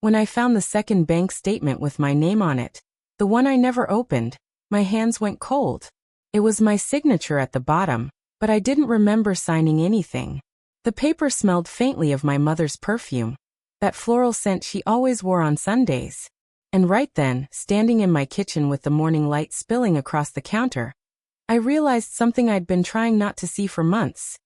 When I found the second bank statement with my name on it, the one I never opened, my hands went cold. It was my signature at the bottom, but I didn't remember signing anything. The paper smelled faintly of my mother's perfume, that floral scent she always wore on Sundays. And right then, standing in my kitchen with the morning light spilling across the counter, I realized something I'd been trying not to see for months.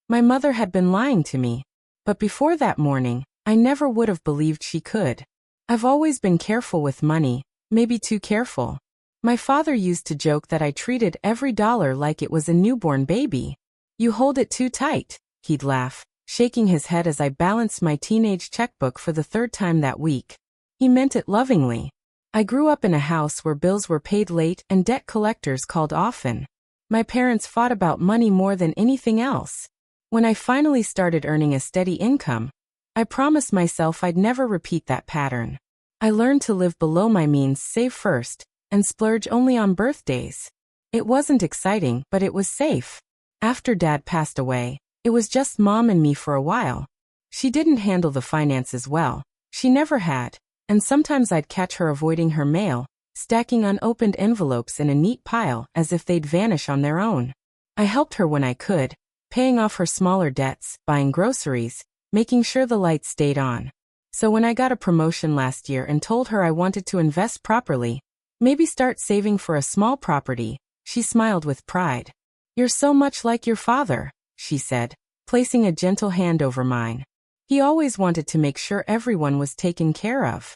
My mother had been lying to me. But before that morning, I never would have believed she could. I've always been careful with money, maybe too careful. My father used to joke that I treated every dollar like it was a newborn baby. You hold it too tight, he'd laugh, shaking his head as I balanced my teenage checkbook for the third time that week. He meant it lovingly. I grew up in a house where bills were paid late and debt collectors called often. My parents fought about money more than anything else. When I finally started earning a steady income, I promised myself I'd never repeat that pattern. I learned to live below my means, save first, and splurge only on birthdays. It wasn't exciting, but it was safe. After Dad passed away, it was just Mom and me for a while. She didn't handle the finances well. She never had, and sometimes I'd catch her avoiding her mail, stacking unopened envelopes in a neat pile as if they'd vanish on their own. I helped her when I could, paying off her smaller debts, buying groceries, making sure the lights stayed on. So when I got a promotion last year and told her I wanted to invest properly, maybe start saving for a small property, she smiled with pride. "You're so much like your father," she said, placing a gentle hand over mine. He always wanted to make sure everyone was taken care of.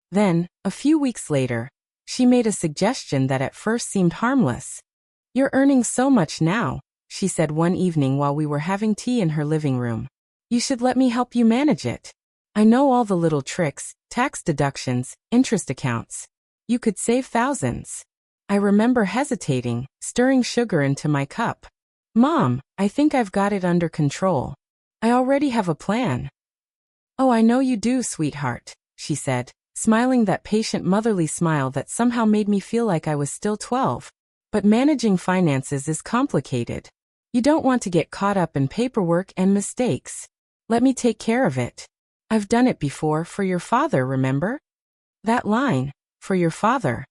Then, a few weeks later, she made a suggestion that at first seemed harmless. "You're earning so much now," she said one evening while we were having tea in her living room. "You should let me help you manage it. I know all the little tricks, tax deductions, interest accounts. You could save thousands." I remember hesitating, stirring sugar into my cup. "Mom, I think I've got it under control. I already have a plan." "Oh, I know you do, sweetheart," she said, smiling that patient motherly smile that somehow made me feel like I was still 12. "But managing finances is complicated. You don't want to get caught up in paperwork and mistakes. Let me take care of it. I've done it before for your father, remember?" That line, "for your father,"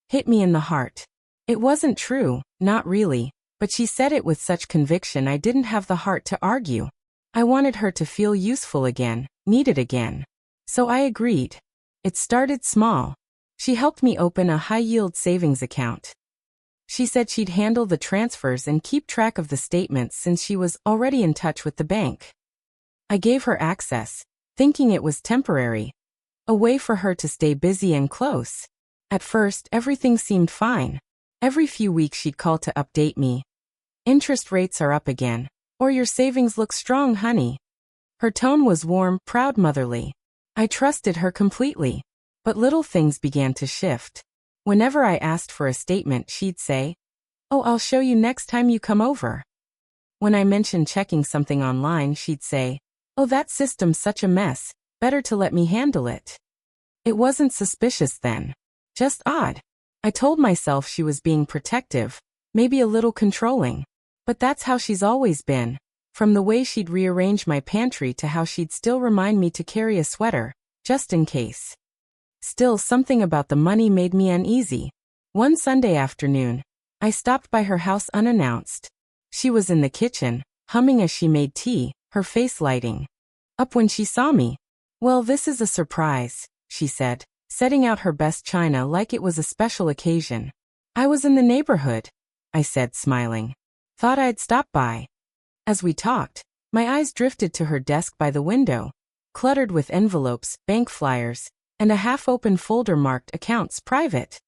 hit me in the heart. It wasn't true, not really, but she said it with such conviction I didn't have the heart to argue. I wanted her to feel useful again, needed again. So I agreed. It started small. She helped me open a high-yield savings account. She said she'd handle the transfers and keep track of the statements since she was already in touch with the bank. I gave her access, thinking it was temporary, a way for her to stay busy and close. At first, everything seemed fine. Every few weeks she'd call to update me. "Interest rates are up again. Or your savings look strong, honey." Her tone was warm, proud, motherly. I trusted her completely. But little things began to shift. Whenever I asked for a statement, she'd say, "Oh, I'll show you next time you come over." When I mentioned checking something online, she'd say, "Oh, that system's such a mess, better to let me handle it." It wasn't suspicious then. Just odd. I told myself she was being protective, maybe a little controlling. But that's how she's always been. From the way she'd rearrange my pantry to how she'd still remind me to carry a sweater, just in case. Still, something about the money made me uneasy. One Sunday afternoon, I stopped by her house unannounced. She was in the kitchen, humming as she made tea, her face lighting up when she saw me. "Well, this is a surprise," she said, setting out her best china like it was a special occasion. "I was in the neighborhood," I said, smiling. "Thought I'd stop by." As we talked, my eyes drifted to her desk by the window, cluttered with envelopes, bank flyers, and a half-open folder marked "Accounts Private."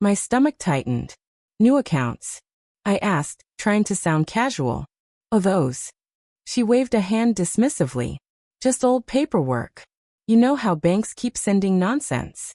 My stomach tightened. "New accounts?" I asked, trying to sound casual. "Oh, those." She waved a hand dismissively. "Just old paperwork. You know how banks keep sending nonsense."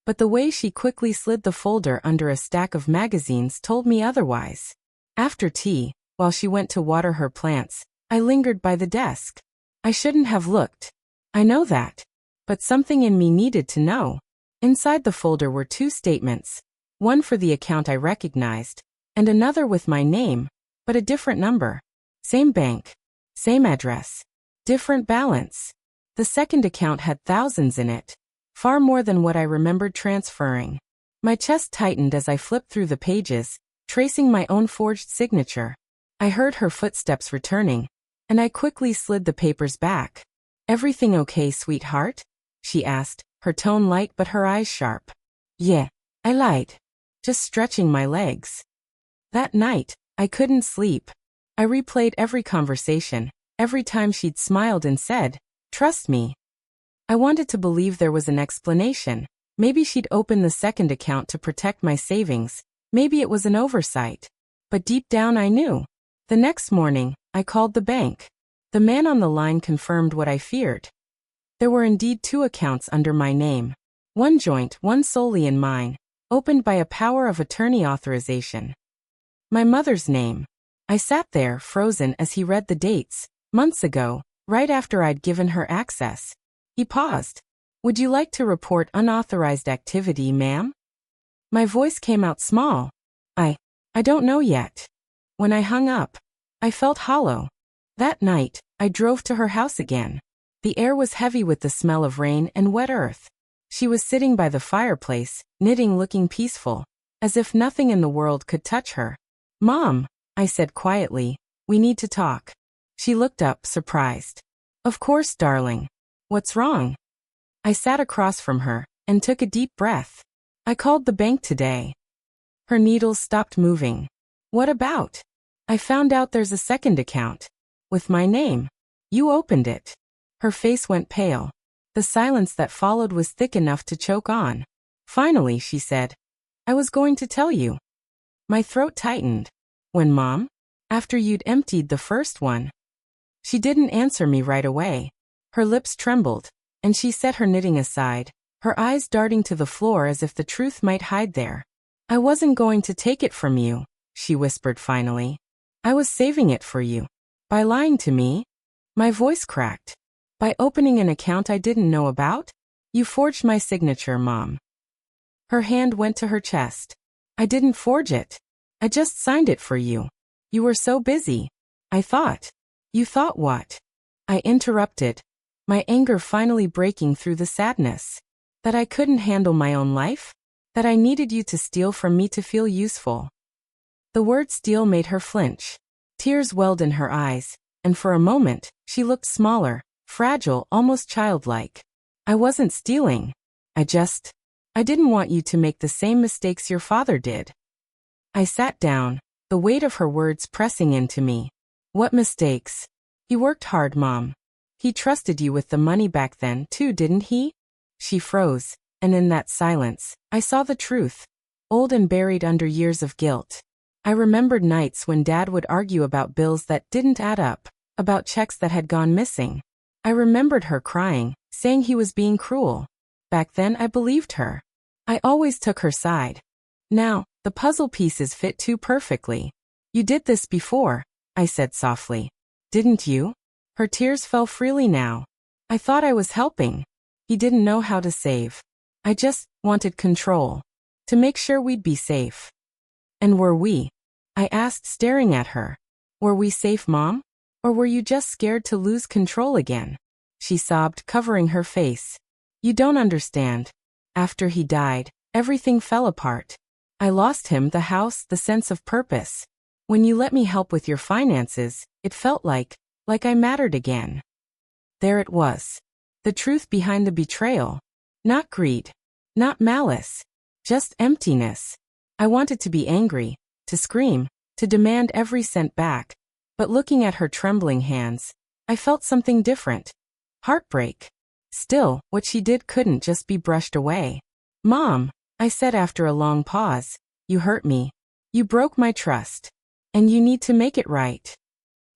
But the way she quickly slid the folder under a stack of magazines told me otherwise. After tea, while she went to water her plants, I lingered by the desk. I shouldn't have looked. I know that. But something in me needed to know. Inside the folder were two statements, one for the account I recognized, and another with my name, but a different number. Same bank, same address, different balance. The second account had thousands in it, far more than what I remembered transferring. My chest tightened as I flipped through the pages, tracing my own forged signature. I heard her footsteps returning, and I quickly slid the papers back. "Everything okay, sweetheart?" she asked, her tone light but her eyes sharp. "Yeah, I lied. Just stretching my legs." That night, I couldn't sleep. I replayed every conversation, every time she'd smiled and said, "Trust me." I wanted to believe there was an explanation. Maybe she'd opened the second account to protect my savings. Maybe it was an oversight. But deep down I knew. The next morning, I called the bank. The man on the line confirmed what I feared. There were indeed two accounts under my name. One joint, one solely in mine, opened by a power of attorney authorization. My mother's name. I sat there, frozen, as he read the dates. Months ago, right after I'd given her access. He paused. "Would you like to report unauthorized activity, ma'am?" My voice came out small. I don't know yet." When I hung up, I felt hollow. That night, I drove to her house again. The air was heavy with the smell of rain and wet earth. She was sitting by the fireplace, knitting, looking peaceful, as if nothing in the world could touch her. "Mom," I said quietly, "we need to talk." She looked up, surprised. "Of course, darling. What's wrong?" I sat across from her and took a deep breath. "I called the bank today." Her needles stopped moving. "What about?" "I found out there's a second account. With my name. You opened it." Her face went pale. The silence that followed was thick enough to choke on. Finally, she said, "I was going to tell you." My throat tightened. "When, Mom?" "After you'd emptied the first one." She didn't answer me right away. Her lips trembled, and she set her knitting aside, her eyes darting to the floor as if the truth might hide there. "I wasn't going to take it from you," she whispered finally. "I was saving it for you." "By lying to me?" My voice cracked. "By opening an account I didn't know about? You forged my signature, Mom." Her hand went to her chest. "I didn't forge it. I just signed it for you. You were so busy. I thought." "You thought what?" I interrupted, my anger finally breaking through the sadness. "That I couldn't handle my own life? That I needed you to steal from me to feel useful." The word steal made her flinch. Tears welled in her eyes, and for a moment, she looked smaller, fragile, almost childlike. "I wasn't stealing. I didn't want you to make the same mistakes your father did." I sat down, the weight of her words pressing into me. "What mistakes?" "He worked hard, Mom. He trusted you with the money back then, too, didn't he?" She froze, and in that silence, I saw the truth, old and buried under years of guilt. I remembered nights when Dad would argue about bills that didn't add up, about checks that had gone missing. I remembered her crying, saying he was being cruel. Back then I believed her. I always took her side. Now, the puzzle pieces fit too perfectly. "You did this before," I said softly. "Didn't you?" Her tears fell freely now. "I thought I was helping." He didn't know how to save. I just wanted control. To make sure we'd be safe. "And were we?" I asked, staring at her. "Were we safe, Mom? Or were you just scared to lose control again?" She sobbed, covering her face. "You don't understand. After he died, everything fell apart. I lost him, the house, the sense of purpose. When you let me help with your finances, it felt like I mattered again." There it was. The truth behind the betrayal. Not greed. Not malice. Just emptiness. I wanted to be angry, to scream, to demand every cent back. But looking at her trembling hands, I felt something different. Heartbreak. Still, what she did couldn't just be brushed away. "Mom," I said after a long pause, "you hurt me. You broke my trust. And you need to make it right."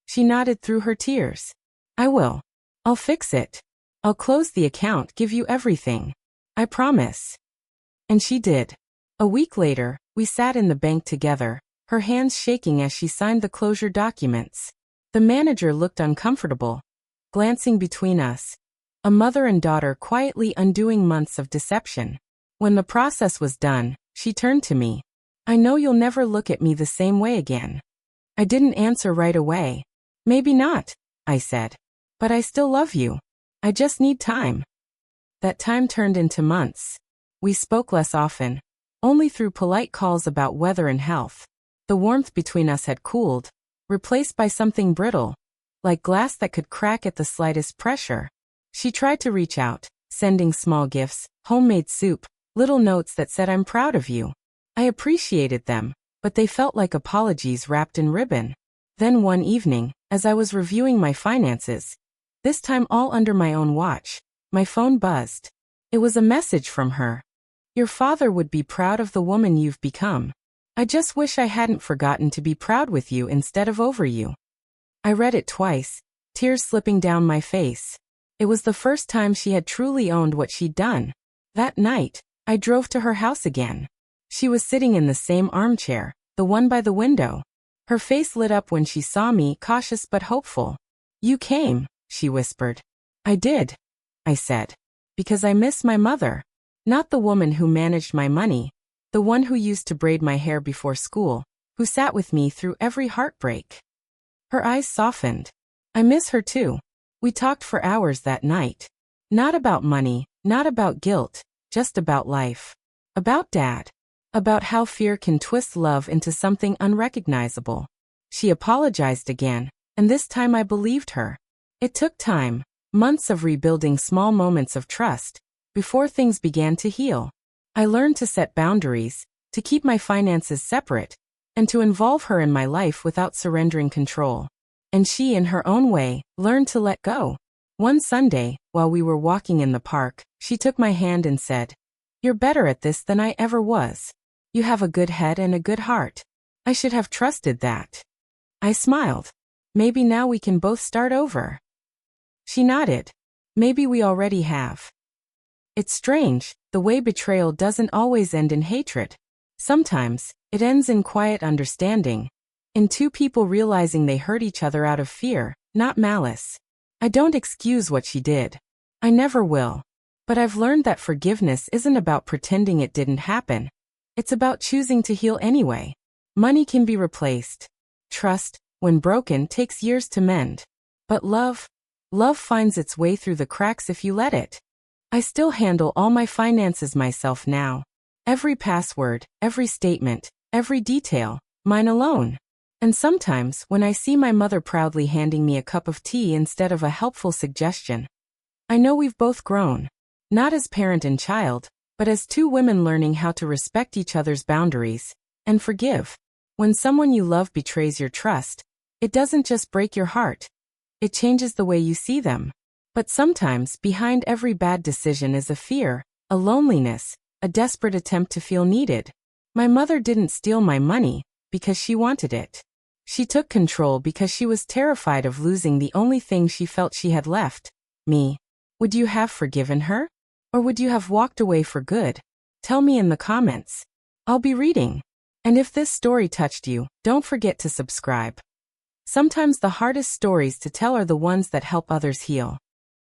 She nodded through her tears. "I will. I'll fix it. I'll close the account, give you everything. I promise." And she did. A week later, we sat in the bank together, her hands shaking as she signed the closure documents. The manager looked uncomfortable, glancing between us. A mother and daughter quietly undoing months of deception. When the process was done, she turned to me. "I know you'll never look at me the same way again." I didn't answer right away. "Maybe not," I said. "But I still love you." I just need time. That time turned into months. We spoke less often, only through polite calls about weather and health. The warmth between us had cooled, replaced by something brittle, like glass that could crack at the slightest pressure. She tried to reach out, sending small gifts, homemade soup, little notes that said I'm proud of you. I appreciated them, but they felt like apologies wrapped in ribbon. Then one evening, as I was reviewing my finances, this time all under my own watch, my phone buzzed. It was a message from her. Your father would be proud of the woman you've become. I just wish I hadn't forgotten to be proud with you instead of over you. I read it twice, tears slipping down my face. It was the first time she had truly owned what she'd done. That night, I drove to her house again. She was sitting in the same armchair, the one by the window. Her face lit up when she saw me, cautious but hopeful. You came, she whispered. I did, I said. Because I miss my mother. Not the woman who managed my money, the one who used to braid my hair before school, who sat with me through every heartbreak. Her eyes softened. I miss her too. We talked for hours that night. Not about money, not about guilt, just about life. About Dad. About how fear can twist love into something unrecognizable. She apologized again, and this time I believed her. It took time, months of rebuilding small moments of trust, before things began to heal. I learned to set boundaries, to keep my finances separate, and to involve her in my life without surrendering control. And she, in her own way, learned to let go. One Sunday, while we were walking in the park, she took my hand and said, "You're better at this than I ever was. You have a good head and a good heart. I should have trusted that." I smiled. Maybe now we can both start over. She nodded. Maybe we already have. It's strange, the way betrayal doesn't always end in hatred. Sometimes, it ends in quiet understanding. In two people realizing they hurt each other out of fear, not malice. I don't excuse what she did. I never will. But I've learned that forgiveness isn't about pretending it didn't happen. It's about choosing to heal anyway. Money can be replaced. Trust, when broken, takes years to mend. But love finds its way through the cracks if you let it. I still handle all my finances myself now. Every password, every statement, every detail, mine alone. And sometimes, when I see my mother proudly handing me a cup of tea instead of a helpful suggestion, I know we've both grown. Not as parent and child, but as two women learning how to respect each other's boundaries and forgive. When someone you love betrays your trust, it doesn't just break your heart. It changes the way you see them. But sometimes, behind every bad decision is a fear, a loneliness, a desperate attempt to feel needed. My mother didn't steal my money because she wanted it. She took control because she was terrified of losing the only thing she felt she had left, me. Would you have forgiven her? Or would you have walked away for good? Tell me in the comments. I'll be reading. And if this story touched you, don't forget to subscribe. Sometimes the hardest stories to tell are the ones that help others heal.